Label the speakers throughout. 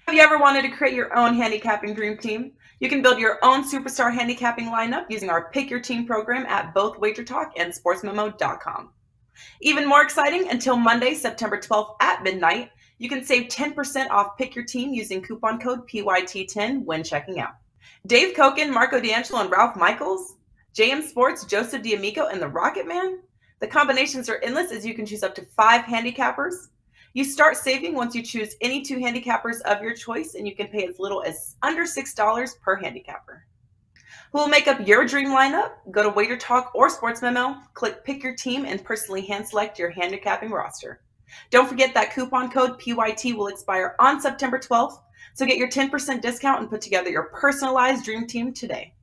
Speaker 1: Have you ever wanted to create your own handicapping dream team? You can build your own superstar handicapping lineup using our Pick Your Team program at both WagerTalk and SportsMemo.com. Even more exciting, until Monday, September 12th at midnight, you can save 10% off Pick Your Team using coupon code PYT10 when checking out. Dave Koken, Marco D'Angelo, and Ralph Michaels, JM Sports, Joseph D'Amico, and the Rocket Man. The combinations are endless as you can choose up to 5 handicappers. You start saving once you choose any 2 handicappers of your choice, and you can pay as little as under $6 per handicapper. Who will make up your dream lineup? Go to WagerTalk or SportsMemo, click Pick Your Team, and personally hand-select your handicapping roster. Don't forget that coupon code PYT will expire on September 12th, so get your 10% discount and put together your personalized dream team today.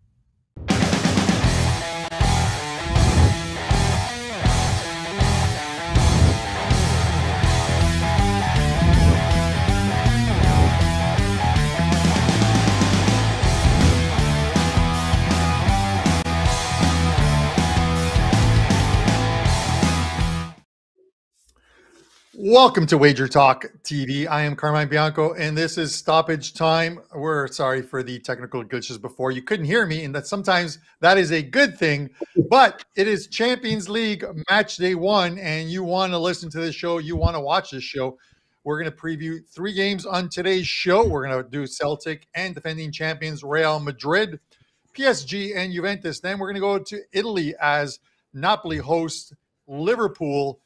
Speaker 2: Welcome to Wager Talk TV. I am Carmine Bianco, and this is Stoppage Time. We're sorry for the technical glitches before. You couldn't hear me, and that sometimes that is a good thing, but it is Champions League match day 1, and you want to listen to this show, you want to watch this show. We're going to preview 3 games on today's show. We're going to do Celtic and defending champions Real Madrid, PSG, and Juventus. Then we're going to go to Italy as Napoli hosts Liverpool.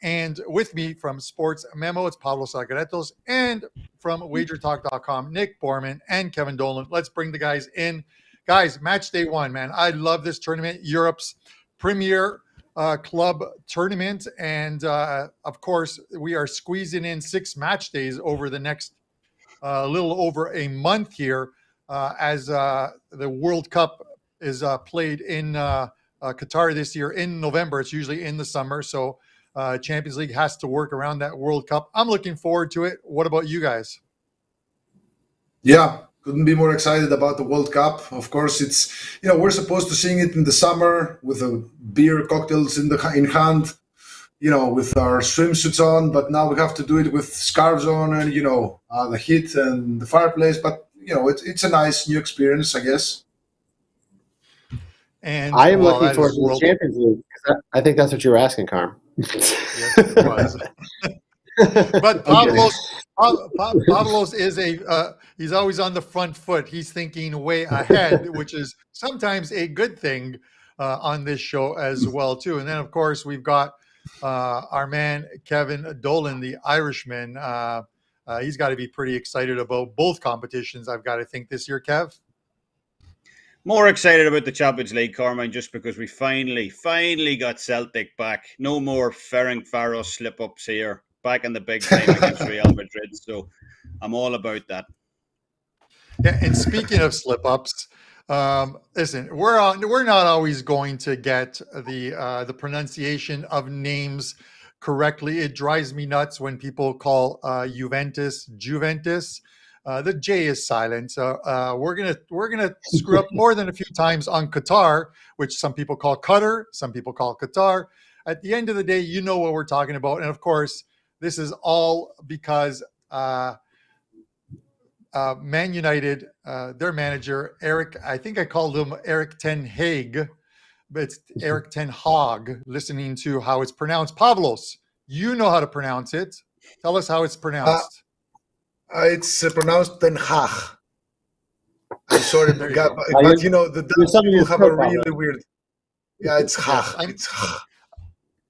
Speaker 2: And with me from Sports Memo, it's Pavlos Laguretos, and from WagerTalk.com, Nick Borrman and Kevin Dolan. Let's bring the guys in. Guys, match day 1, man. I love this tournament, Europe's premier club tournament. And, of course, we are squeezing in 6 match days over the next little over a month here as the World Cup is played in Qatar this year in November. It's usually in the summer, so Champions League has to work around that World Cup. I'm looking forward to it. What about you guys?
Speaker 3: Yeah, couldn't be more excited about the World Cup. Of course, it's, we're supposed to sing it in the summer with a beer, cocktails in hand, with our swimsuits on, but now we have to do it with scarves on and, the heat and the fireplace. But, it's a nice new experience, I guess.
Speaker 4: And I am looking forward to the Champions League. I think that's what you were asking, Carm.
Speaker 2: Yes, it was. But Pavlos is he's always on the front foot. He's thinking way ahead, which is sometimes a good thing on this show as well, too. And then, of course, we've got our man, Kevin Dolan, the Irishman. He's got to be pretty excited about both competitions, I've got to think, this year, Kev.
Speaker 5: More excited about the Champions League, Carmine, just because we finally got Celtic back. No more Ferencváros slip-ups here. Back in the big time against Real Madrid. So I'm all about that.
Speaker 2: Yeah, and speaking of slip-ups, listen, we're not always going to get the pronunciation of names correctly. It drives me nuts when people call Juventus. The J is silent. So we're gonna screw up more than a few times on Qatar, which some people call Qatar, some people call Qatar. At the end of the day, you know what we're talking about. And of course, this is all because Man United, their manager, Eric, I think I called him Eric Ten Hag, but it's Eric Ten Hag, listening to how it's pronounced. Pavlos, you know how to pronounce it. Tell us how it's pronounced.
Speaker 3: It's pronounced Ten Hag. I'm sorry, but the Dutch people have a really weird. Yeah, it's Hag. It's Hag.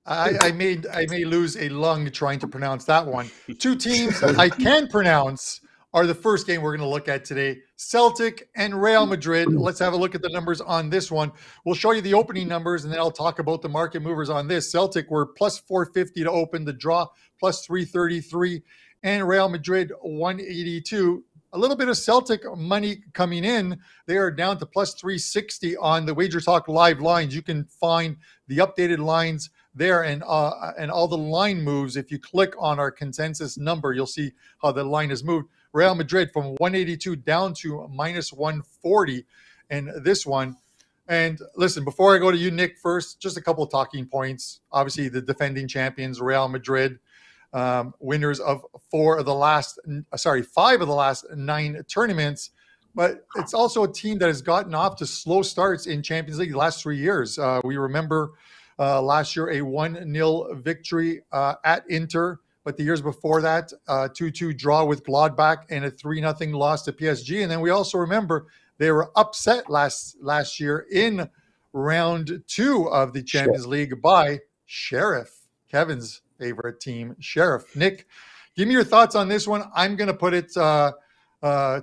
Speaker 2: I may lose a lung trying to pronounce that one. 2 teams I can pronounce are the first game we're going to look at today: Celtic and Real Madrid. Let's have a look at the numbers on this one. We'll show you the opening numbers, and then I'll talk about the market movers on this. Celtic were plus 450 to open, the draw plus 333. And Real Madrid 182. A little bit of Celtic money coming in. They are down to plus 360 on the Wager Talk live lines. You can find the updated lines there and all the line moves. If you click on our consensus number, you'll see how the line has moved. Real Madrid from 182 down to minus 140 in this one. And listen, before I go to you, Nick, first, just a couple of talking points. Obviously, the defending champions, Real Madrid. winners of 5 of the last 9 tournaments. But it's also a team that has gotten off to slow starts in Champions League the last 3 years. We remember last year a 1-0 victory at Inter, but the years before that, 2-2 draw with Gladbach and a 3-0 loss to PSG. And then we also remember they were upset last year in round 2 of the Champions League by Sheriff, Kevin's favorite team, Sheriff. Nick, give me your thoughts on this one. I'm going to put it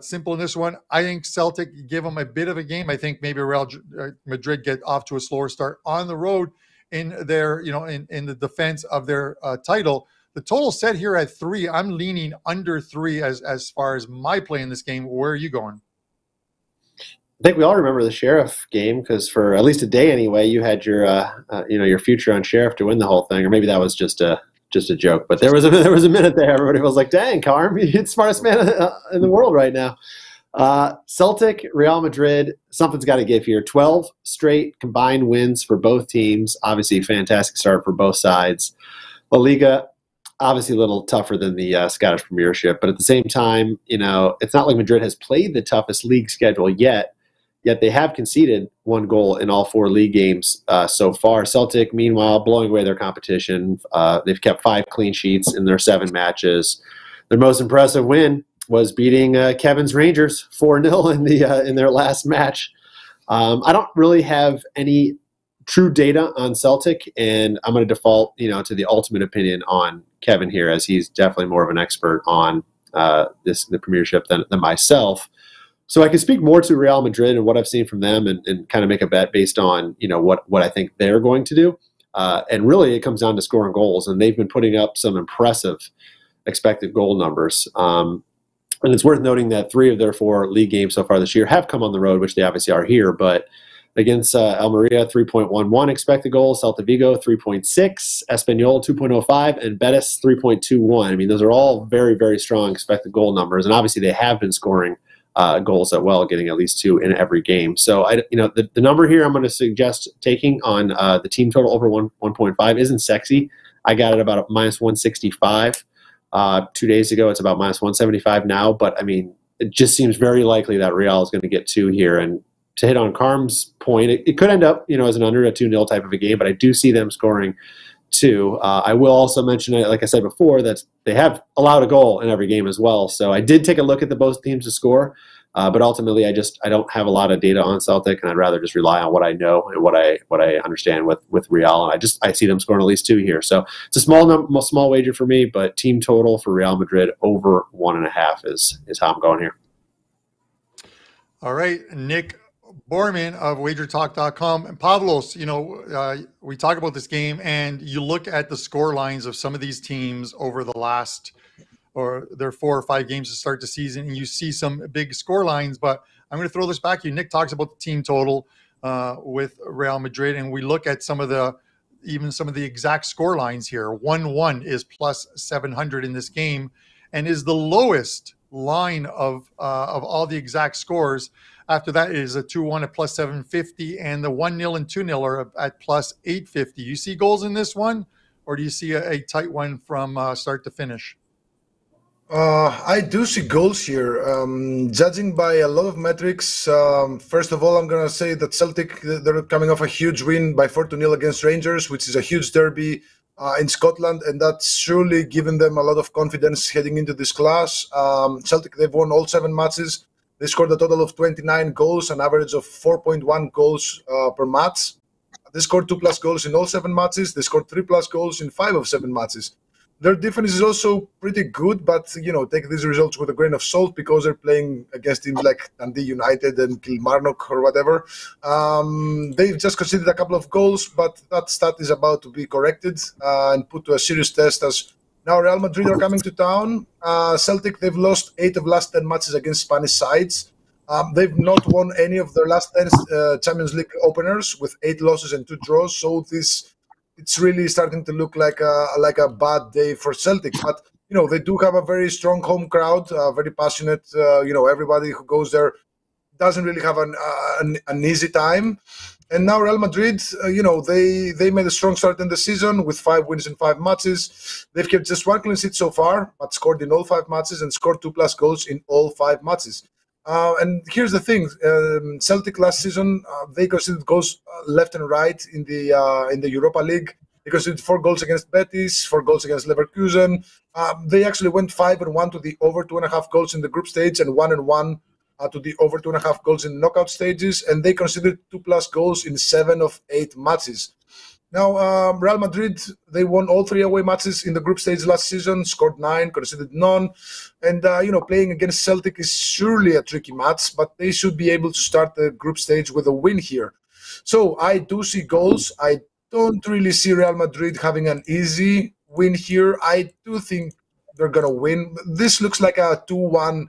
Speaker 2: simple in this one. I think Celtic give them a bit of a game. I think maybe Real Madrid get off to a slower start on the road in their, in the defense of their title. The total set here at 3. I'm leaning under 3 as far as my play in this game. Where are you going?
Speaker 4: I think we all remember the Sheriff game because for at least a day anyway, you had your your future on Sheriff to win the whole thing, or maybe that was just a joke. But there was a minute there. Everybody was like, "Dang, Carm, you're the smartest man in the world right now." Celtic, Real Madrid, something's got to give here. 12 straight combined wins for both teams. Obviously, fantastic start for both sides. La Liga, obviously a little tougher than the Scottish Premiership, but at the same time, it's not like Madrid has played the toughest league schedule yet they have conceded 1 goal in all 4 league games so far. Celtic, meanwhile, blowing away their competition. They've kept 5 clean sheets in their 7 matches. Their most impressive win was beating Kevin's Rangers 4-0 in their last match. I don't really have any true data on Celtic, and I'm going to default, to the ultimate opinion on Kevin here, as he's definitely more of an expert on the Premiership than myself. So I can speak more to Real Madrid and what I've seen from them and kind of make a bet based on, what I think they're going to do. And really it comes down to scoring goals, and they've been putting up some impressive expected goal numbers. And it's worth noting that 3 of their 4 league games so far this year have come on the road, which they obviously are here. But against Almeria, 3.11 expected goals, Celta Vigo, 3.6, Espanyol, 2.05, and Betis, 3.21. I mean, those are all very, very strong expected goal numbers. And obviously they have been scoring goals as well, getting at least 2 in every game. So the number here I'm going to suggest taking on the team total over 1.5 isn't sexy. I got it about minus 165 2 days ago. It's about minus 175 now. But I mean, it just seems very likely that Real is going to get 2 here. And to hit on Carm's point, it could end up as an under a 2-0 type of a game. But I do see them scoring 2. I will also mention, like I said before, that they have allowed a goal in every game as well. So I did take a look at both teams to score, but ultimately I don't have a lot of data on Celtic, and I'd rather just rely on what I know and what I understand with Real. And I see them scoring at least 2 here. So it's a small wager for me, but team total for Real Madrid over 1.5 is how I'm going here.
Speaker 2: All right, Nick Borrman of WagerTalk.com. And Pavlos, we talk about this game, and you look at the score lines of some of these teams over the last, or their 4 or 5 games to start the season, and you see some big score lines. But I'm going to throw this back to you. Nick talks about the team total with Real Madrid, and we look at some of the exact score lines here. 1-1 is plus 700 in this game, and is the lowest line of all the exact scores. After that is a 2-1 at plus 750, and the 1-0 and 2-0 are at plus 850. You see goals in this one, or do you see a tight one from start to finish?
Speaker 3: I do see goals here. Judging by a lot of metrics, first of all, I'm going to say that Celtic, they're coming off a huge win by 4-0 against Rangers, which is a huge derby in Scotland, and that's surely given them a lot of confidence heading into this class. Celtic, they've won all 7 matches. They scored a total of 29 goals, an average of 4.1 goals per match. They scored 2+ goals in all 7 matches. They scored 3+ goals in 5 of 7 matches. Their defense is also pretty good, but take these results with a grain of salt because they're playing against teams like Dundee United and Kilmarnock or whatever. They've just conceded a couple of goals, but that stat is about to be corrected and put to a serious test as now Real Madrid are coming to town. Celtic, they've lost 8 of last 10 matches against Spanish sides. They've not won any of their last 10 Champions League openers with 8 losses and 2 draws. So it's really starting to look like a bad day for Celtic. But they do have a very strong home crowd, very passionate. Everybody who goes there doesn't really have an easy time. And now Real Madrid, they made a strong start in the season with 5 wins in 5 matches. They've kept just 1 clean sheet so far, but scored in all 5 matches and scored 2+ goals in all 5 matches. And here's the thing: Celtic last season they conceded goals left and right in the Europa League. They conceded 4 goals against Betis, 4 goals against Leverkusen. They actually went 5-1 to the over 2.5 goals in the group stage and 1-1 to the over 2.5 goals in knockout stages, and they conceded 2+ goals in 7 of 8 matches. Now, Real Madrid, they won all 3 away matches in the group stage last season, scored 9, conceded none. And, playing against Celtic is surely a tricky match, but they should be able to start the group stage with a win here. So I do see goals. I don't really see Real Madrid having an easy win here. I do think they're going to win. This looks like a 2-1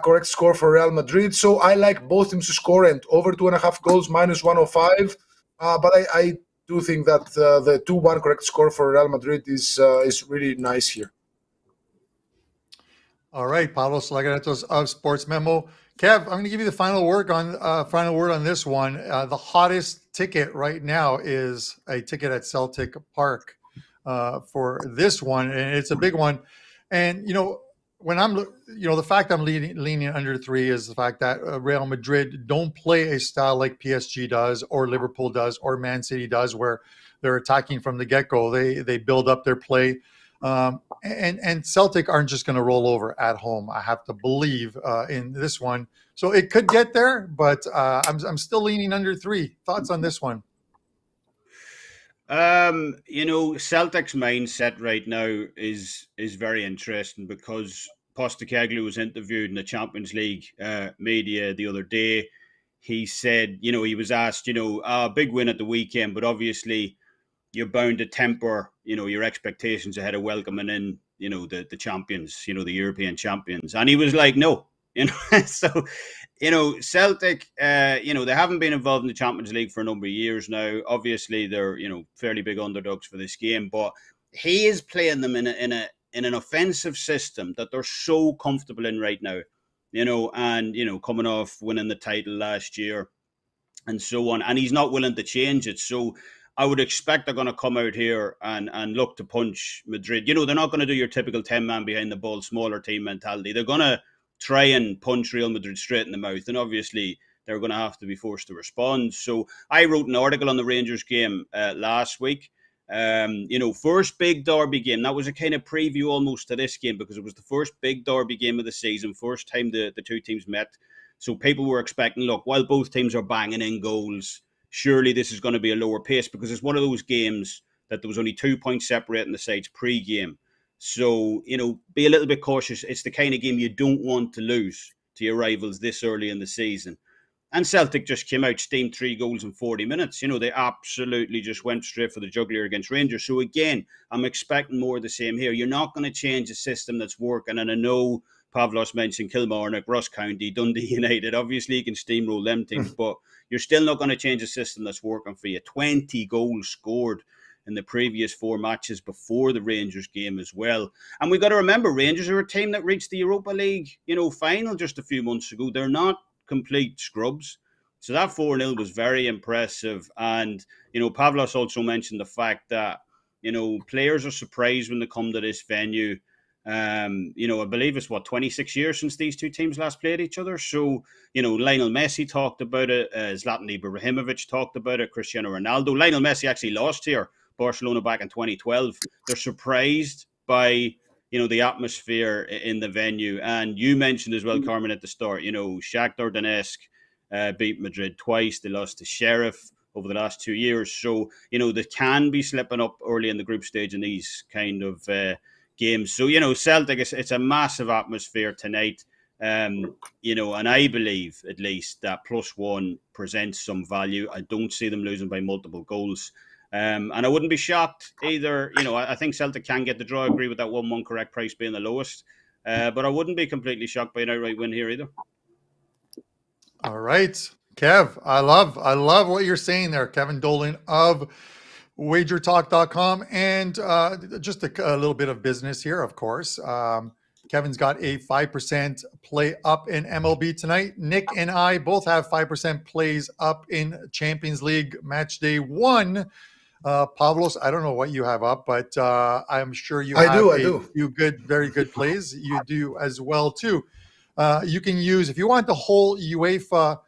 Speaker 3: correct score for Real Madrid. So I like both teams to score and over 2.5 goals, minus 105. But I do think that the 2-1 correct score for Real Madrid is really nice here.
Speaker 2: All right, Pavlos, Laguretos of SportsMemo. Kev, I'm going to give you the final word on this one. The hottest ticket right now is a ticket at Celtic Park for this one, and it's a big one. And when the fact I'm leaning under 3 is the fact that Real Madrid don't play a style like PSG does, or Liverpool does, or Man City does, where they're attacking from the get-go. They build up their play. And Celtic aren't just going to roll over at home. I have to believe in this one. So it could get there, but I'm still leaning under 3. Thoughts on this one?
Speaker 5: Celtic's mindset right now is very interesting, because Postecoglou was interviewed in the Champions League media the other day. He said, he was asked, a big win at the weekend, but obviously you're bound to temper, your expectations ahead of welcoming in, the champions, the European champions. And he was like, no, so, Celtic, they haven't been involved in the Champions League for a number of years now. Obviously, they're, fairly big underdogs for this game, but he is playing them in an offensive system that they're so comfortable in right now, and, coming off winning the title last year and so on. And he's not willing to change it. So I would expect they're going to come out here and look to punch Madrid. They're not going to do your typical 10-man behind the ball, smaller team mentality. They're going to try and punch Real Madrid straight in the mouth. And obviously, they're going to have to be forced to respond. So I wrote an article on the Rangers game last week. First big derby game. That was a kind of preview almost to this game, because it was the first big derby game of the season, first time the two teams met. So people were expecting, look, while both teams are banging in goals, surely this is going to be a lower pace, because it's one of those games that there was only 2 points separating the sides pre-game. So, be a little bit cautious. It's the kind of game you don't want to lose to your rivals this early in the season. And Celtic just came out, steamed 3 goals in 40 minutes. They absolutely just went straight for the jugular against Rangers. So again, I'm expecting more of the same here. You're not going to change a system that's working. And I know Pavlos mentioned Kilmarnock, Ross County, Dundee United. Obviously, you can steamroll them teams, but you're still not going to change a system that's working for you. 20 goals scored in the previous 4 matches before the Rangers game as well. And we've got to remember, Rangers are a team that reached the Europa League, final just a few months ago. They're not complete scrubs. So that 4-0 was very impressive. And, Pavlos also mentioned the fact that, players are surprised when they come to this venue. I believe it's 26 years since these two teams last played each other. So, Lionel Messi talked about it. Zlatan Ibrahimovic talked about it. Cristiano Ronaldo. Lionel Messi actually lost here, Barcelona, back in 2012. They're surprised by, the atmosphere in the venue. And you mentioned as well, Carmen, at the start, Shakhtar Donetsk beat Madrid twice. They lost to Sheriff over the last 2 years. So, they can be slipping up early in the group stage in these kind of games. So, Celtic, it's a massive atmosphere tonight. And I believe at least that +1 presents some value. I don't see them losing by multiple goals. And I wouldn't be shocked either. I think Celtic can get the draw. I agree with that 1-1 correct price being the lowest. But I wouldn't be completely shocked by an outright win here either.
Speaker 2: All right, Kev, I love what you're saying there. Kevin Dolan of WagerTalk.com. And just a little bit of business here, of course. Kevin's got a 5% play up in MLB tonight. Nick and I both have 5% plays up in Champions League match day 1. Pavlos, I don't know what you have up, but I'm sure you have a few very good plays. You do as well too. You can use, if you want the whole UEFA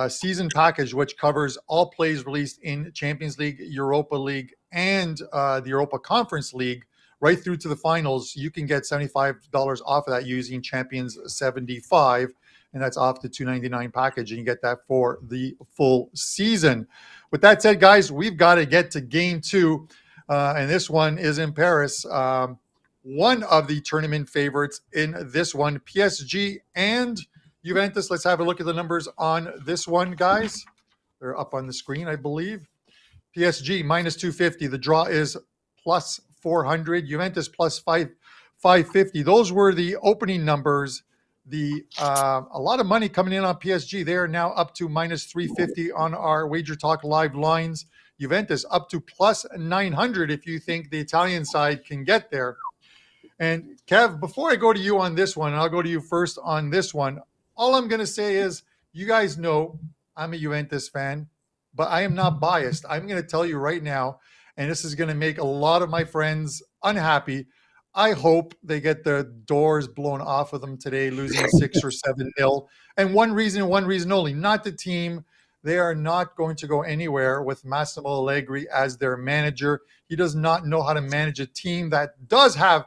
Speaker 2: season package, which covers all plays released in Champions League, Europa League, and the Europa Conference League, right through to the finals, you can get $75 off of that using Champions 75, and that's off the $299 package, and you get that for the full season. With that said, guys, we've got to get to game 2, and this one is in Paris. One of the tournament favorites in this one, PSG and Juventus. Let's have a look at the numbers on this one, guys. They're up on the screen, I believe. PSG minus 250. The draw is plus 400. Juventus plus 550. Those were the opening numbers. A lot of money coming in on PSG. They are now up to minus 350 on our WagerTalk live lines. Juventus up to plus 900 if you think the Italian side can get there. And Kev, before I go to you on this one, and I'll go to you first on this one, all I'm going to say is, you guys know I'm a Juventus fan, but I am not biased. I'm going to tell you right now, and this is going to make a lot of my friends unhappy. I hope they get the doors blown off of them today, losing 6 or 7-0. And one reason only, not the team. They are not going to go anywhere with Massimo Allegri as their manager. He does not know how to manage a team that does have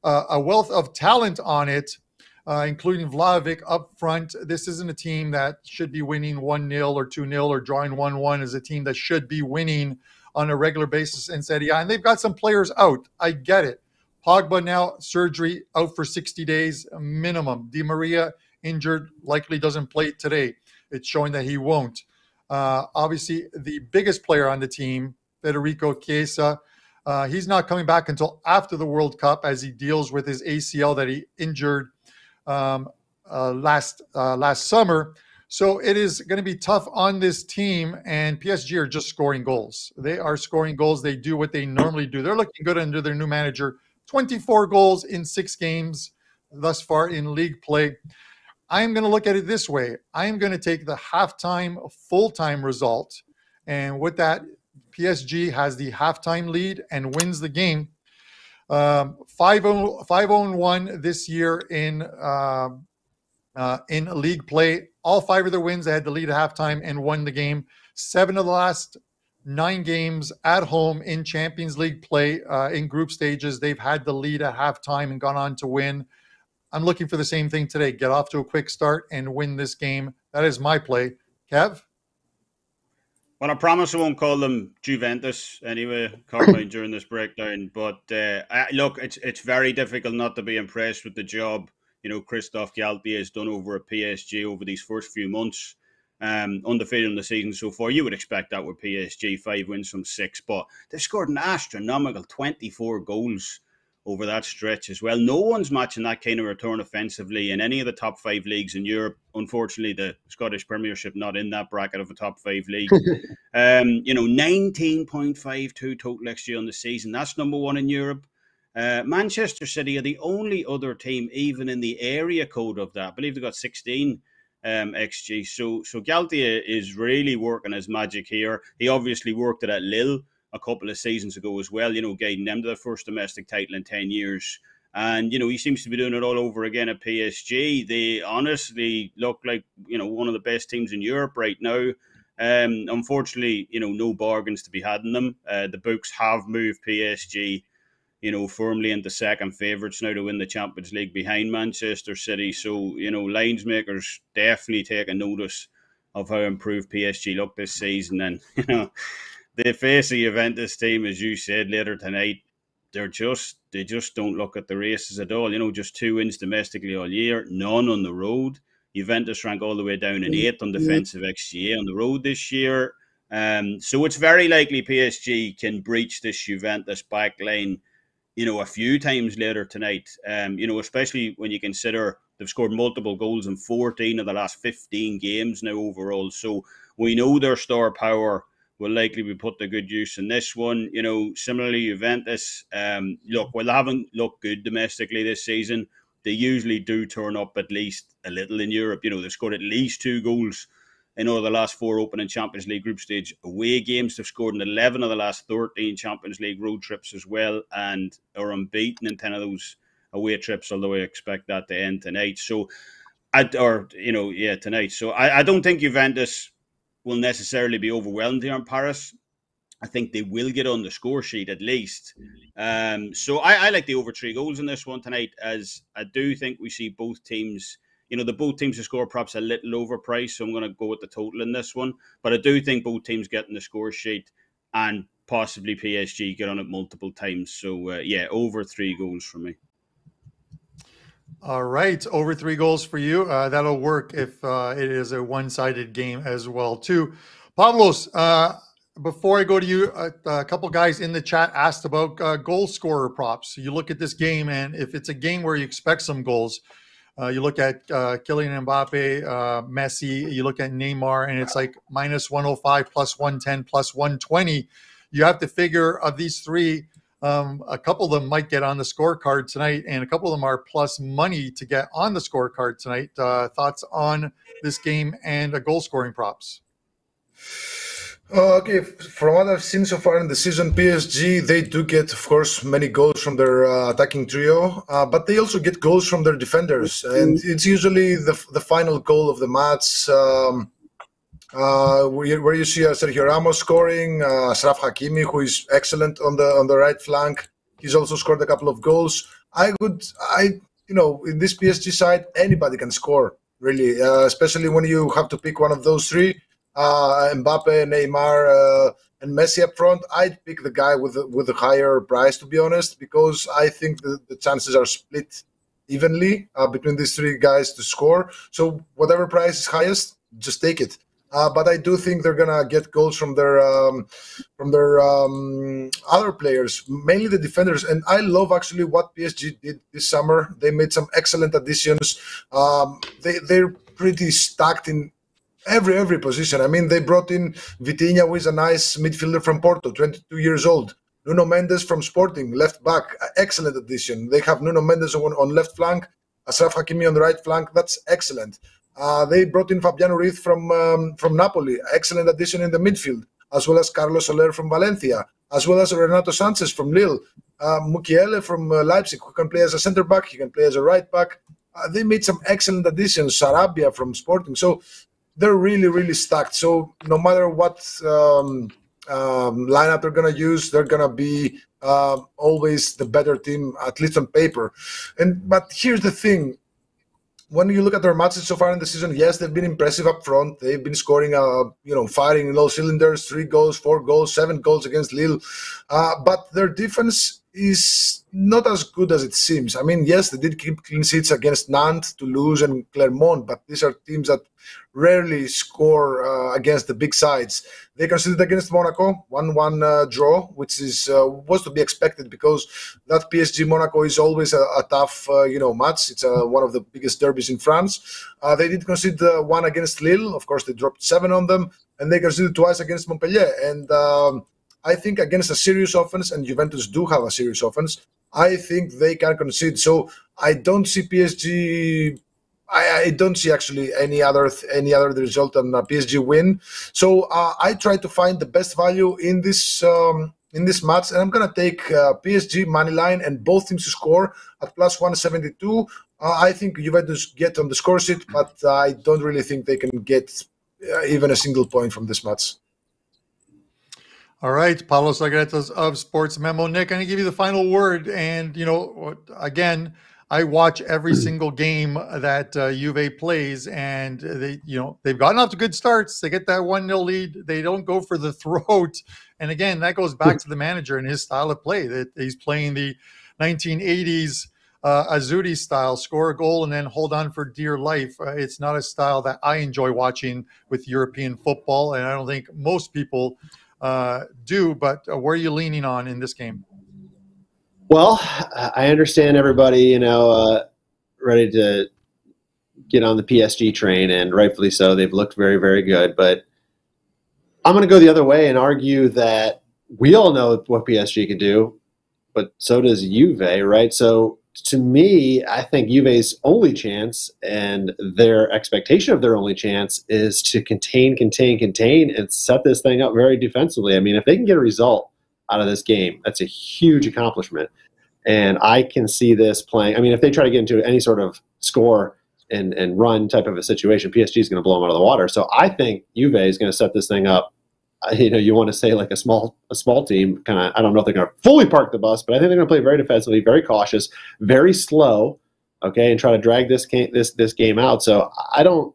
Speaker 2: a wealth of talent on it, including Vlahovic up front. This isn't a team that should be winning 1-0 or 2-0 or drawing 1-1. Is a team that should be winning on a regular basis in Serie A. And they've got some players out. I get it. Pogba now, surgery, out for 60 days minimum. Di Maria, injured, likely doesn't play today. It's showing that he won't. Obviously, the biggest player on the team, Federico Chiesa, he's not coming back until after the World Cup as he deals with his ACL that he injured last summer. So it is going to be tough on this team, and PSG are just scoring goals. They are scoring goals. They do what they normally do. They're looking good under their new manager. 24 goals in 6 games thus far in league play. I'm going to look at it this way. I am going to take the halftime, full-time result, and with that, PSG has the halftime lead and wins the game. 5-0-1 this year in league play. All 5 of their wins, they had the lead at halftime and won the game. 7 of the last 9 games at home in Champions League play in group stages, they've had the lead at halftime and gone on to win. I'm looking for the same thing today. Get off to a quick start and win this game. That is my play. Kev?
Speaker 5: Well, I promise I won't call them Juventus anyway, Carmine, during this breakdown. But look, it's very difficult not to be impressed with the job, Christophe Galtier has done over at PSG over these first few months. Undefeated in the season so far. You would expect that with PSG, 5 wins from 6, but they've scored an astronomical 24 goals over that stretch as well. No one's matching that kind of return offensively in any of the top 5 leagues in Europe. Unfortunately, the Scottish Premiership not in that bracket of a top 5 league. 19.52 total XG on the season. That's number 1 in Europe. Manchester City are the only other team even in the area code of that. I believe they got 16 XG. So Galtier is really working his magic here. He obviously worked it at Lille a couple of seasons ago as well, guiding them to their first domestic title in 10 years. And, he seems to be doing it all over again at PSG. They honestly look like, one of the best teams in Europe right now. Unfortunately, no bargains to be had in them. The books have moved PSG, firmly into second favourites now to win the Champions League behind Manchester City. So, lines makers definitely taking notice of how improved PSG look this season. And, they face a Juventus team, as you said, later tonight. They just don't look at the races at all. Just 2 wins domestically all year, none on the road. Juventus rank all the way down in 8th on defensive XGA on the road this year. So it's very likely PSG can breach this Juventus backline, a few times later tonight. Especially when you consider they've scored multiple goals in 14 of the last 15 games now overall. So we know their star power will likely be put to good use in this one. You know, similarly, Juventus, look, while they haven't looked good domestically this season, they usually do turn up at least a little in Europe. You know, they've scored at least 2 goals in all the last 4 opening Champions League group stage away games. They've scored in 11 of the last 13 Champions League road trips as well, and are unbeaten in 10 of those away trips, although I expect that to end tonight. So, tonight. So I don't think Juventus will necessarily be overwhelmed here in Paris. I think they will get on the score sheet at least. So I like the over 3 goals in this one tonight, as I do think we see both teams, both teams to score perhaps a little overpriced. So I'm going to go with the total in this one. But I do think both teams get on the score sheet, and possibly PSG get on it multiple times. So over 3 goals for me.
Speaker 2: All right, over 3 goals for you. That'll work if it is a one-sided game as well, too. Pavlos, before I go to you, a couple guys in the chat asked about goal scorer props. So you look at this game, and if it's a game where you expect some goals, you look at Kylian Mbappe, Messi, you look at Neymar, and it's like minus 105, plus 110, plus 120. You have to figure of these 3, a couple of them might get on the scorecard tonight, and a couple of them are plus money to get on the scorecard tonight. Thoughts on this game and goal scoring props?
Speaker 3: Okay, from what I've seen so far in the season, PSG, they do get, of course, many goals from their attacking trio, but they also get goals from their defenders, and it's usually the final goal of the match, where you see Sergio Ramos scoring, Achraf Hakimi, who is excellent on the right flank. He's also scored a couple of goals. In this PSG side, anybody can score, really, especially when you have to pick one of those 3. Mbappe, Neymar, and Messi up front. I'd pick the guy with the higher price, to be honest, because I think the chances are split evenly between these 3 guys to score. So whatever price is highest, just take it. But I do think they're gonna get goals from their other players, mainly the defenders. And I love actually what PSG did this summer. They made some excellent additions. They're pretty stacked in every position. I mean, they brought in Vitinha, who is a nice midfielder from Porto, 22 years old. Nuno Mendes from Sporting, left back, excellent addition. They have Nuno Mendes on left flank, Achraf Hakimi on the right flank. That's excellent. They brought in Fabiano Ruiz from Napoli, excellent addition in the midfield, as well as Carlos Soler from Valencia, as well as Renato Sanchez from Lille, Mukiele from Leipzig, who can play as a centre back, he can play as a right back. They made some excellent additions, Sarabia from Sporting. So they're really, really stacked. So no matter what lineup they're going to use, they're going to be always the better team, at least on paper. But here's the thing. When you look at their matches so far in the season, yes, they've been impressive up front. They've been scoring, firing in all cylinders, 3 goals, 4 goals, 7 goals against Lille. But their defense is not as good as it seems. I mean, yes, they did keep clean sheets against Nantes, Toulouse, and Clermont, but these are teams that rarely score against the big sides. They conceded against Monaco, 1-1 draw, which was to be expected because that PSG-Monaco is always a tough match. It's one of the biggest derbies in France. They did concede 1 against Lille. Of course, they dropped 7 on them, and they conceded twice against Montpellier. And I think against a serious offense, and Juventus do have a serious offense, I think they can concede. So I don't see PSG. I don't see actually any other result than a PSG win. So I try to find the best value in this match, and I'm gonna take PSG money line and both teams to score at plus 172. I think Juventus get on the score sheet, but I don't really think they can get even a single point from this match.
Speaker 2: All right, Pavlos Laguretos of SportsMemo. Nick, I'm going to give you the final word. And, again, I watch every single game that Juve plays, and they've gotten off to good starts. They get that 1-0 lead. They don't go for the throat. And again, that goes back to the manager and his style of play. That he's playing the 1980s Azzurri style, score a goal and then hold on for dear life. It's not a style that I enjoy watching with European football, and I don't think most people do. But where are you leaning on in this game?
Speaker 4: Well, I understand everybody, ready to get on the PSG train, and rightfully so. They've looked very, very good. But I'm going to go the other way and argue that we all know what PSG can do, but so does Juve, right? So to me, I think Juve's only chance and their expectation of their only chance is to contain, and set this thing up very defensively. I mean, if they can get a result out of this game, that's a huge accomplishment. And I can see this playing. I mean, if they try to get into any sort of score and run type of a situation, PSG is going to blow them out of the water. So I think Juve is going to set this thing up. You want to say like a small team, kind of. I don't know if they're going to fully park the bus, but I think they're going to play very defensively, very cautious, very slow, okay, and try to drag this game out. So I don't.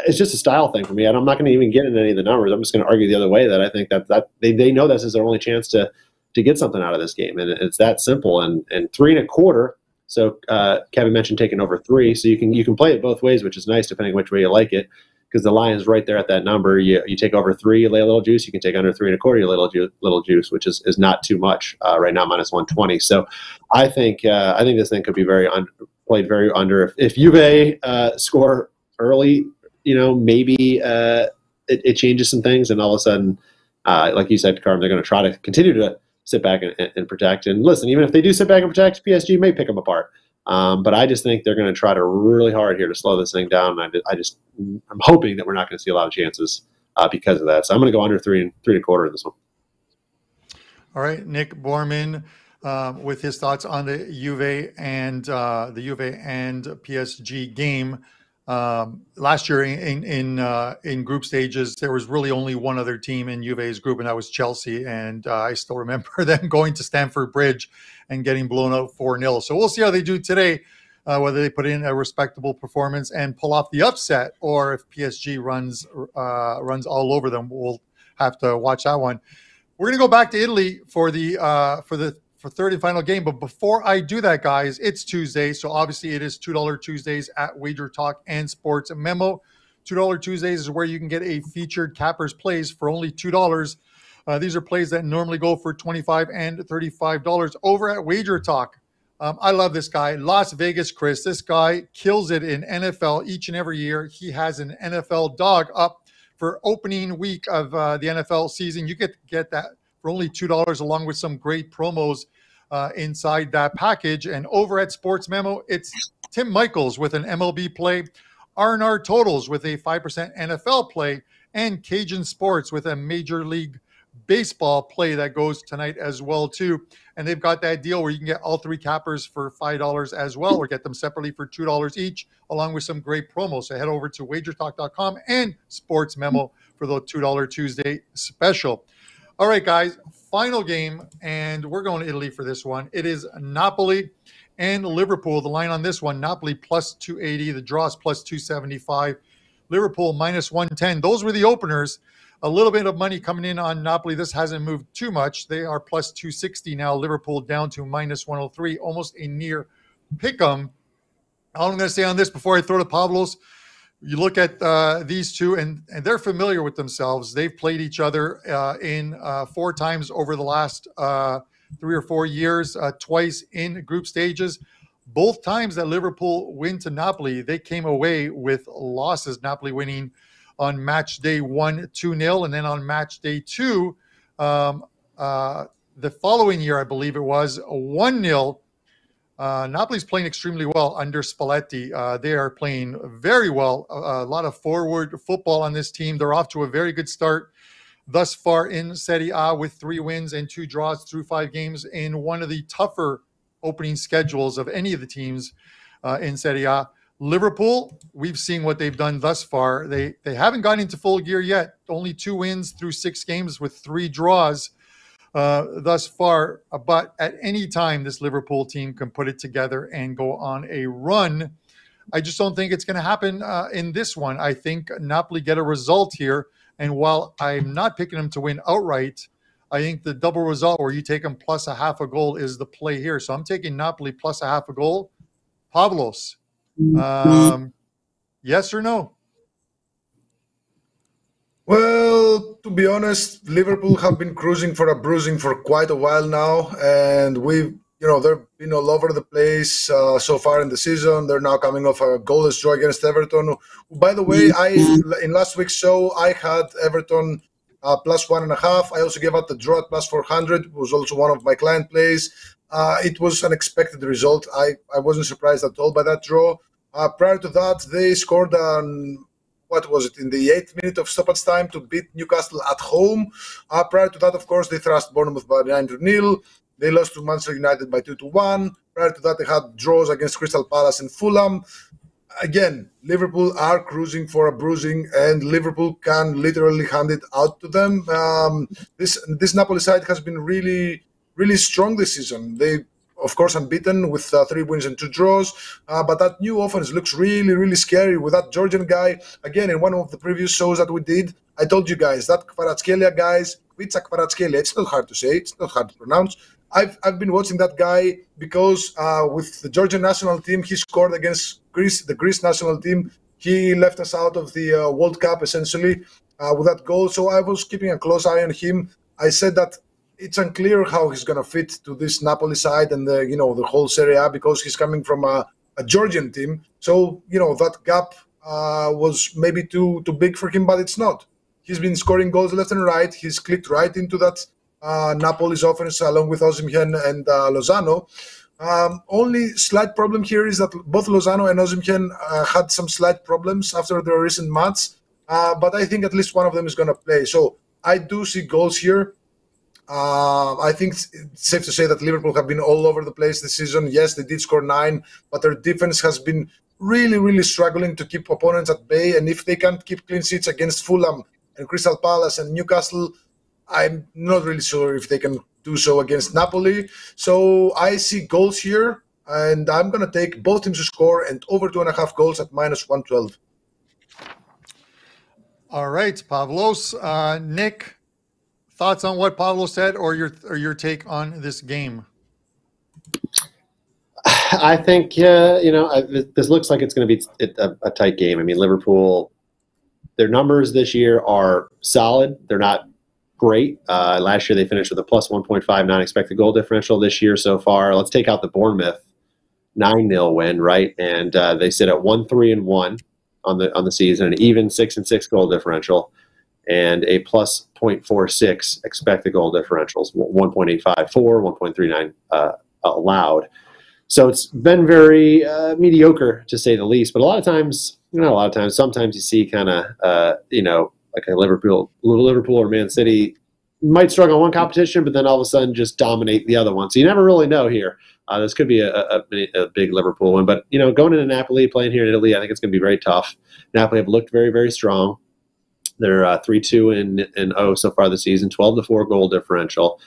Speaker 4: It's just a style thing for me. I'm not going to even get into any of the numbers. I'm just going to argue the other way that I think that they know this is their only chance to get something out of this game, and it's that simple. And 3.25. So Kevin mentioned taking over 3, so you can play it both ways, which is nice depending which way you like it. Because the line is right there at that number. You take over 3, you lay a little juice. You can take under 3.25, you lay little juice, which is not too much right now, -120. So I think this thing could be played very under. If Juve score early, maybe it changes some things, and all of a sudden, like you said, Carm, they're going to try to continue to sit back and protect. And listen, even if they do sit back and protect, PSG may pick them apart. But I just think they're going to try to really hard here to slow this thing down. And I'm hoping that we're not going to see a lot of chances because of that. So I'm going to go under 3.25 in this one.
Speaker 2: All right, Nick Borrman with his thoughts on the Juve and PSG game. Last year in group stages, there was really only one other team in Juve's group, and that was Chelsea. And I still remember them going to Stamford Bridge and getting blown out 4-0. So we'll see how they do today, whether they put in a respectable performance and pull off the upset, or if PSG runs all over them. We'll have to watch that one. We're going to go back to Italy for third and final game. But before I do that, guys, it's Tuesday. So obviously it is $2 Tuesdays at WagerTalk and Sportsmemo. $2 Tuesdays is where you can get a featured cappers plays for only $2. These are plays that normally go for $25 and $35 over at WagerTalk. I love this guy, Las Vegas Chris. This guy kills it in NFL each and every year. He has an NFL dog up for opening week of the NFL season. You get that for only $2, along with some great promos inside that package. And over at Sportsmemo, it's Tim Michaels with an MLB play, R&R Totals with a 5% NFL play, and Cajun Sports with a Major League Baseball play that goes tonight as well too. And they've got that deal where you can get all 3 cappers for $5 as well, or get them separately for $2 each, along with some great promos. So head over to wagertalk.com and Sportsmemo for the $2 Tuesday special. All right, guys, final game, and we're going to Italy for this one. It is Napoli and Liverpool. The line on this one, Napoli plus 280. The draw is plus 275. Liverpool minus 110. Those were the openers. A little bit of money coming in on Napoli. This hasn't moved too much. They are plus 260 now. Liverpool down to minus 103, almost a near pick 'em. All I'm going to say on this before I throw to Pavlos, you look at these two, and they're familiar with themselves. They've played each other in 4 times over the last 3 or 4 years, twice in group stages. Both times that Liverpool win to Napoli, they came away with losses. Napoli winning on match day 1, 2-0, and then on match day 2, the following year, I believe it was 1-0. Napoli's playing extremely well under Spalletti. They are playing very well. A lot of forward football on this team. They're off to a very good start thus far in Serie A with 3 wins and 2 draws through 5 games in one of the tougher opening schedules of any of the teams in Serie A. Liverpool, we've seen what they've done thus far. They haven't gotten into full gear yet. Only 2 wins through 6 games with 3 draws thus far. But at any time, this Liverpool team can put it together and go on a run. I just don't think it's going to happen in this one. I think Napoli get a result here. And while I'm not picking them to win outright, I think the double result where you take them plus a half a goal is the play here. So I'm taking Napoli plus a half a goal. Pavlos, yes or no?
Speaker 3: Well, to be honest, Liverpool have been cruising for a bruising for quite a while now, and they've been all over the place so far in the season. They're now coming off a goalless draw against Everton. By the way, in last week's show, I had Everton plus 1.5. I also gave out the draw at plus 400. It was also one of my client plays. It was an expected result. I wasn't surprised at all by that draw. Prior to that, they scored what was it, in the 8th minute of stoppage time to beat Newcastle at home. Prior to that, of course, they thrashed Bournemouth by 9-0. They lost to Manchester United by 2-1. Prior to that, they had draws against Crystal Palace and Fulham. Again, Liverpool are cruising for a bruising, and Liverpool can literally hand it out to them. This Napoli side has been really, really strong this season. They, of course, unbeaten with 3 wins and 2 draws. But that new offense looks really, really scary with that Georgian guy. Again, in one of the previous shows that we did, I told you guys that Kvaratskhelia guys, Vitsa Kvaratskhelia, it's not hard to say, it's not hard to pronounce. I've been watching that guy because with the Georgian national team, he scored against Greece, the Greece national team. He left us out of the World Cup, essentially, with that goal. So I was keeping a close eye on him. I said that it's unclear how he's going to fit to this Napoli side and the whole Serie A, because he's coming from a Georgian team. So, that gap was maybe too big for him, but it's not. He's been scoring goals left and right. He's clicked right into that Napoli's offense along with Osimhen and Lozano. Only slight problem here is that both Lozano and Osimhen had some slight problems after their recent match, but I think at least one of them is going to play. So I do see goals here. I think it's safe to say that Liverpool have been all over the place this season. Yes, they did score 9, but their defense has been really, really struggling to keep opponents at bay. And if they can't keep clean sheets against Fulham and Crystal Palace and Newcastle, I'm not really sure if they can do so against Napoli. So I see goals here, and I'm going to take both teams to score and over 2.5 goals at minus 112.
Speaker 2: All right, Pavlos. Nick, thoughts on what Pavlos said, or your take on this game?
Speaker 4: I think this looks like it's going to be a tight game. I mean, Liverpool, their numbers this year are solid. They're not great. Last year they finished with a plus 1.59 expected goal differential. This year so far, let's take out the Bournemouth 9-0 win, right? And they sit at 1-3-1 on the season, an even 6-6 goal differential, and a plus 0.46 expected goal differentials, 1.854, 1.39 allowed. So it's been very mediocre, to say the least. But sometimes you see kind of, like a Liverpool or Man City might struggle in one competition, but then all of a sudden just dominate the other one. So you never really know here. This could be a big Liverpool one. But, going into Napoli, playing here in Italy, I think it's going to be very tough. Napoli have looked very, very strong. They're 3-2-0 so far this season, 12-4 goal differential.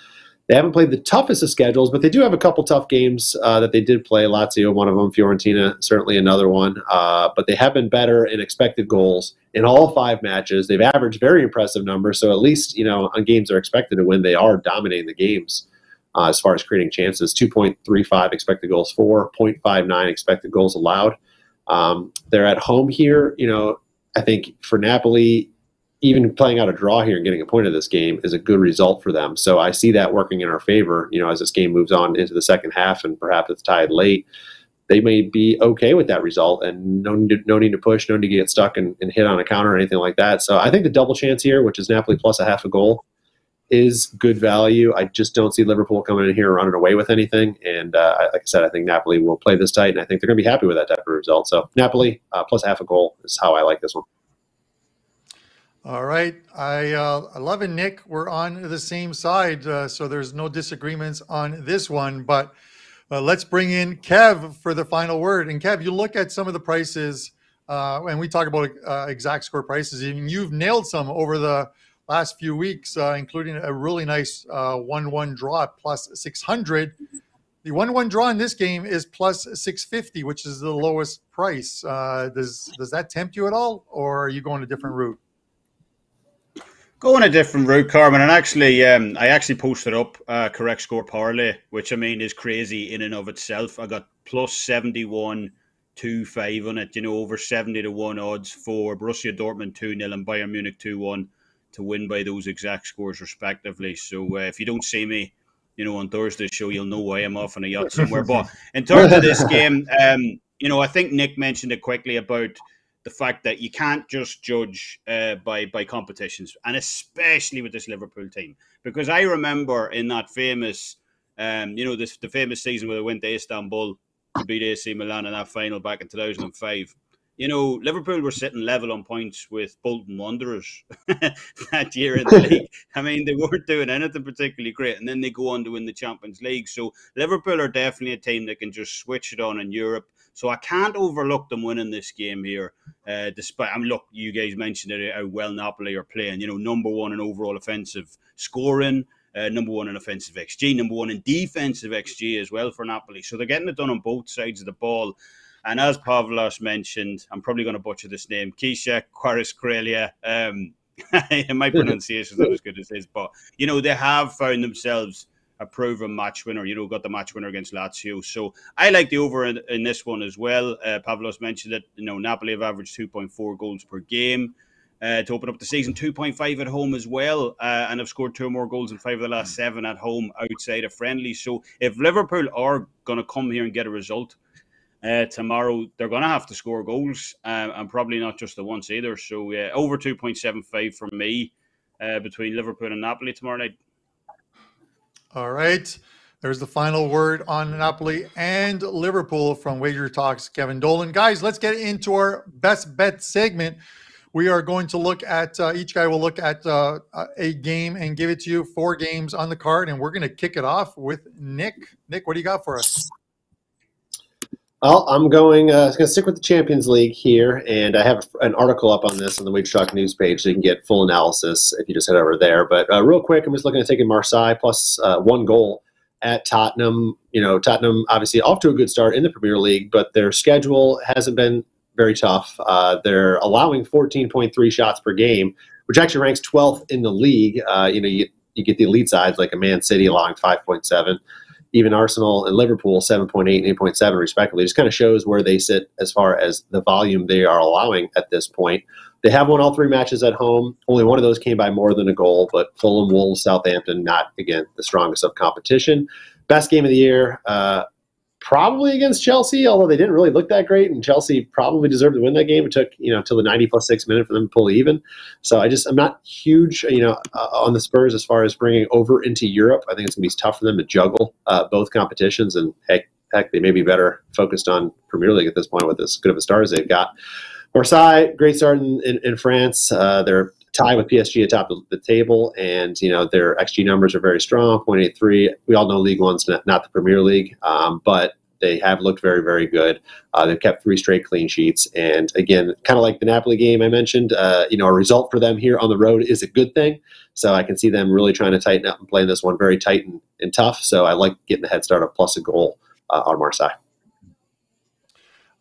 Speaker 4: They haven't played the toughest of schedules, but they do have a couple tough games that they did play. Lazio, one of them. Fiorentina, certainly another one. But they have been better in expected goals in all 5 matches. They've averaged very impressive numbers. So at least, on games they're expected to win, they are dominating the games as far as creating chances. 2.35 expected goals for, 0.59 expected goals allowed. They're at home here. I think for Napoli, even playing out a draw here and getting a point of this game is a good result for them. So I see that working in our favor, as this game moves on into the second half and perhaps it's tied late. They may be okay with that result and no need to push, no need to get stuck and hit on a counter or anything like that. So I think the double chance here, which is Napoli plus 0.5 goal, is good value. I just don't see Liverpool coming in here and running away with anything. And like I said, I think Napoli will play this tight, and I think they're going to be happy with that type of result. So Napoli plus 0.5 goal is how I like this one.
Speaker 2: All right. I love it, Nick. We're on the same side, so there's no disagreements on this one. But let's bring in Kev for the final word. And Kev, you look at some of the prices, and we talk about exact score prices, and you've nailed some over the last few weeks, including a really nice 1-1 draw at plus 600. The 1-1 draw in this game is plus 650, which is the lowest price. Does that tempt you at all, or are you going a different route?
Speaker 5: Going a different route, Carmen, and actually, I actually posted up correct score parlay, which I mean is crazy in and of itself. I got plus 71.25 on it, over 70-1 odds for Borussia Dortmund 2-0 and Bayern Munich 2-1 to win by those exact scores respectively. So if you don't see me, on Thursday's show, you'll know why I'm off on a yacht somewhere. But in terms of this game, I think Nick mentioned it quickly about the fact that you can't just judge by competitions, and especially with this Liverpool team. Because I remember in that famous, the famous season where they went to Istanbul to beat AC Milan in that final back in 2005. Liverpool were sitting level on points with Bolton Wanderers that year in the league. I mean, they weren't doing anything particularly great, and then they go on to win the Champions League. So Liverpool are definitely a team that can just switch it on in Europe. So I can't overlook them winning this game here. Despite, look, you guys mentioned it, how well Napoli are playing. Number one in overall offensive scoring, number one in offensive XG, number one in defensive XG as well for Napoli. So they're getting it done on both sides of the ball. And as Pavlos mentioned, I'm probably going to butcher this name, Keisha Kvaratskhelia. My pronunciation is not as good as his, but they have found themselves a proven match winner. Got the match winner against Lazio. So I like the over in this one as well. Pavlos mentioned it. Napoli have averaged 2.4 goals per game to open up the season, 2.5 at home as well, and have scored 2 more goals in 5 of the last 7 at home outside of friendly. So if Liverpool are going to come here and get a result tomorrow, they're going to have to score goals, and probably not just the once either. So over 2.75 from me between Liverpool and Napoli tomorrow night.
Speaker 2: All right. There's the final word on Napoli and Liverpool from Wager Talk's Kevin Dolan. Guys, let's get into our best bet segment. We are going to look at, each guy will look at a game and give it to you, 4 games on the card, and we're going to kick it off with Nick. Nick, what do you got for us?
Speaker 4: Well, I'm going to stick with the Champions League here, and I have an article up on this on the WagerTalk news page, so you can get full analysis if you just head over there. But real quick, I'm just looking at taking Marseille plus 1 goal at Tottenham. Tottenham obviously off to a good start in the Premier League, but their schedule hasn't been very tough. They're allowing 14.3 shots per game, which actually ranks 12th in the league. You get the elite sides like a Man City allowing 5.7. Even Arsenal and Liverpool, 7.8 and 8.7 respectively. It just kind of shows where they sit as far as the volume they are allowing at this point. They have won all 3 matches at home. Only one of those came by more than a goal, but Fulham, Wolves, Southampton, not, again, the strongest of competition. Best game of the year, probably against Chelsea, although they didn't really look that great, and Chelsea probably deserved to win that game. It took, till the 90+6 minute for them to pull even. So I'm not huge, on the Spurs as far as bringing over into Europe. I think it's going to be tough for them to juggle both competitions, and heck, they may be better focused on Premier League at this point with as good of a start as they've got. Marseille, great start in France. They're tied with PSG atop the table, and their XG numbers are very strong, 0.83. We all know League One's not the Premier League, but they have looked very, very good. They've kept 3 straight clean sheets, and again, kind of like the Napoli game I mentioned, a result for them here on the road is a good thing. So I can see them really trying to tighten up and playing this one very tight and tough. So I like getting the head start of plus a goal on Marseille.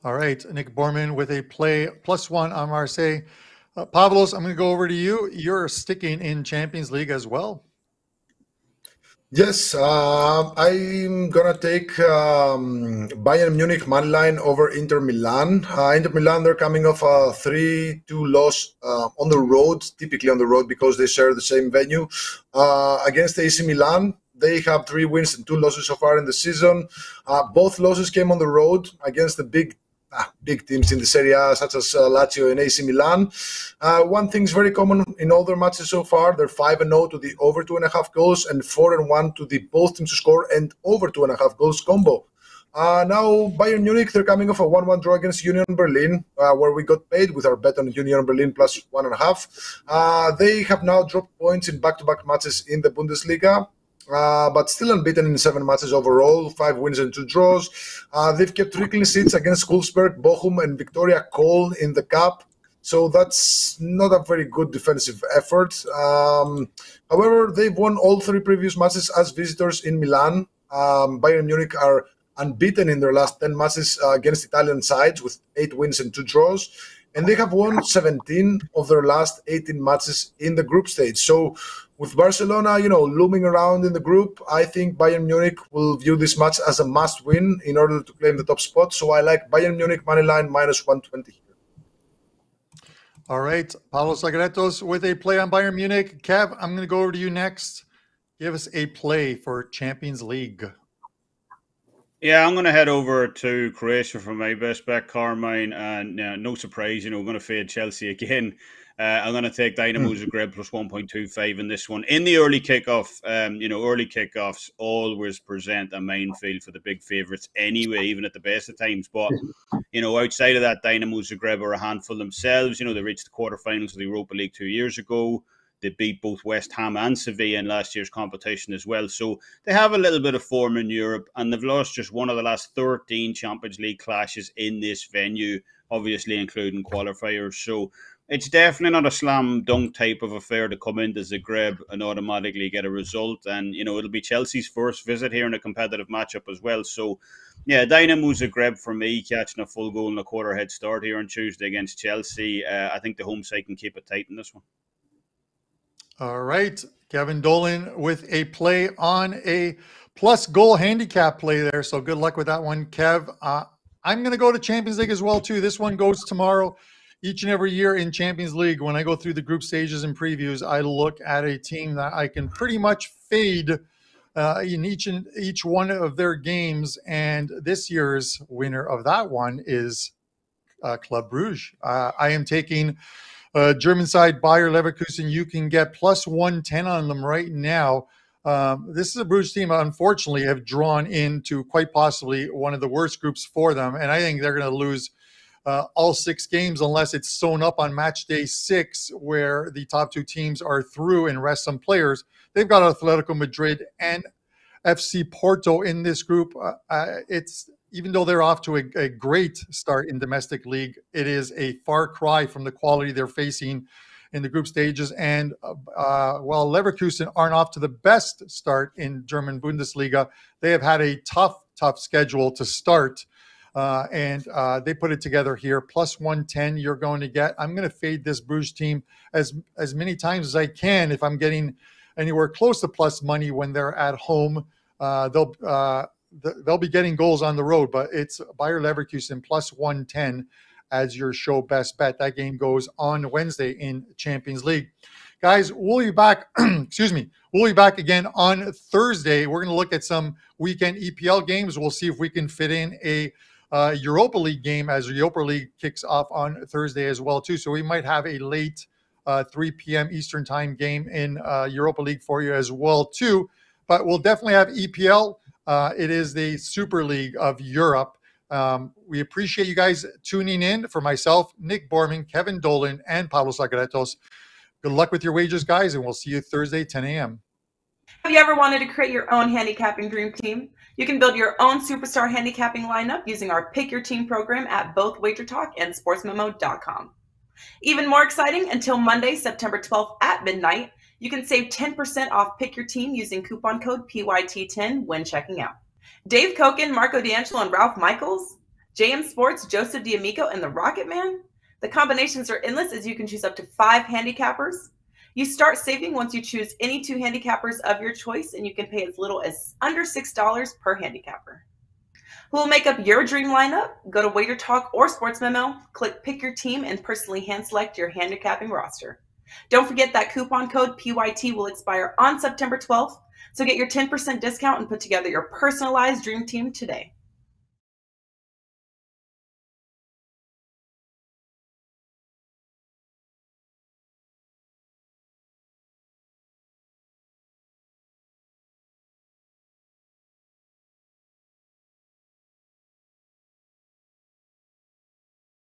Speaker 2: All right, Nick Borrman with a play +1 on Marseille. Pavlos, I'm going to go over to you. You're sticking in Champions League as well.
Speaker 3: Yes, I'm going to take Bayern Munich moneyline over Inter Milan. Inter Milan, they're coming off a 3-2 loss on the road, typically on the road because they share the same venue. Against AC Milan, they have 3 wins and 2 losses so far in the season. Both losses came on the road against the big teams in the Serie A, such as Lazio and AC Milan. One thing's very common in all their matches so far. They're 5-0 to the over 2.5 goals and 4-1 to the both teams to score and over 2.5 goals combo. Now, Bayern Munich, they're coming off a 1-1 draw against Union Berlin, where we got paid with our bet on Union Berlin plus 1.5. They have now dropped points in back-to-back matches in the Bundesliga. But still unbeaten in 7 matches overall, 5 wins and 2 draws. They've kept 3 clean sheets against Wolfsburg, Bochum, and Victoria Köln in the cup. So that's not a very good defensive effort. However, they've won all 3 previous matches as visitors in Milan. Bayern Munich are unbeaten in their last 10 matches against Italian sides with 8 wins and 2 draws. And they have won 17 of their last 18 matches in the group stage. So with Barcelona, looming around in the group, I think Bayern Munich will view this match as a must-win in order to claim the top spot. So I like Bayern Munich moneyline minus 120.
Speaker 1: All right, Pavlos Laguretos with a play on Bayern Munich. Kev, I'm going to go over to you next. Give us a play for Champions League.
Speaker 5: Yeah, I'm going to head over to Croatia for my best bet, Carmine, and no surprise, we're going to fade Chelsea again. I'm going to take Dynamo Zagreb plus 1.25 in this one. In the early kickoff, early kickoffs always present a minefield for the big favourites anyway, even at the best of times. But, outside of that, Dynamo Zagreb are a handful themselves. They reached the quarterfinals of the Europa League 2 years ago. They beat both West Ham and Sevilla in last year's competition as well. So they have a little bit of form in Europe, and they've lost just one of the last 13 Champions League clashes in this venue, obviously including qualifiers. So it's definitely not a slam dunk type of affair to come into Zagreb and automatically get a result. And, it'll be Chelsea's first visit here in a competitive matchup as well. So, yeah, Dynamo Zagreb for me, catching a full goal and a quarter head start here on Tuesday against Chelsea. I think the home side can keep it tight in this one.
Speaker 2: All right, Kevin Dolan with a play on a plus goal handicap play there. So good luck with that one, Kev. I'm going to go to Champions League as well, too. This one goes tomorrow. Each and every year in Champions League, when I go through the group stages and previews, I look at a team that I can pretty much fade in each one of their games. And this year's winner of that one is Club Brugge. I am taking German side Bayer Leverkusen. You can get plus 110 on them right now. This is a Bruges team, unfortunately, have drawn into quite possibly one of the worst groups for them. And I think they're going to lose all 6 games unless it's sewn up on match day 6, where the top 2 teams are through and rest some players. They've got Atletico Madrid and FC Porto in this group. It's even though they're off to a great start in domestic league, it is a far cry from the quality they're facing in the group stages. And while Leverkusen aren't off to the best start in German Bundesliga, they have had a tough schedule to start. And they put it together here. Plus 110 you're going to get. I'm going to fade this Bruges team as many times as I can. If I'm getting anywhere close to plus money when they're at home, they'll be getting goals on the road, but it's Bayer Leverkusen plus 110 as your show best bet. That game goes on Wednesday in Champions League. Guys, we'll be back. Excuse me. We'll be back again on Thursday. We're going to look at some weekend EPL games. We'll see if we can fit in a Europa League game, as Europa League kicks off on Thursday as well, too. So we might have a late 3 p.m. Eastern time game in Europa League for you as well, too. But we'll definitely have EPL. It is the Super League of Europe. We appreciate you guys tuning in. For myself, Nick Borrman, Kevin Dolan, and Pavlos Laguretos. Good luck with your wagers, guys, and we'll see you Thursday, 10 a.m.
Speaker 1: Have you ever wanted to create your own handicapping dream team? You can build your own superstar handicapping lineup using our Pick Your Team program at both WagerTalk and SportsMemo.com. Even more exciting, until Monday, September 12th at midnight, you can save 10% off Pick Your Team using coupon code PYT10 when checking out. Dave Koken, Marco D'Angelo, and Ralph Michaels, JM Sports, Joseph D'Amico, and the Rocket Man. The combinations are endless, as you can choose up to 5 handicappers. You start saving once you choose any 2 handicappers of your choice, and you can pay as little as under $6 per handicapper. Who will make up your dream lineup? Go to WagerTalk or SportsMemo, click Pick Your Team, and personally hand select your handicapping roster. Don't forget that coupon code PYT will expire on September 12th, so get your 10% discount and put together your personalized dream team today.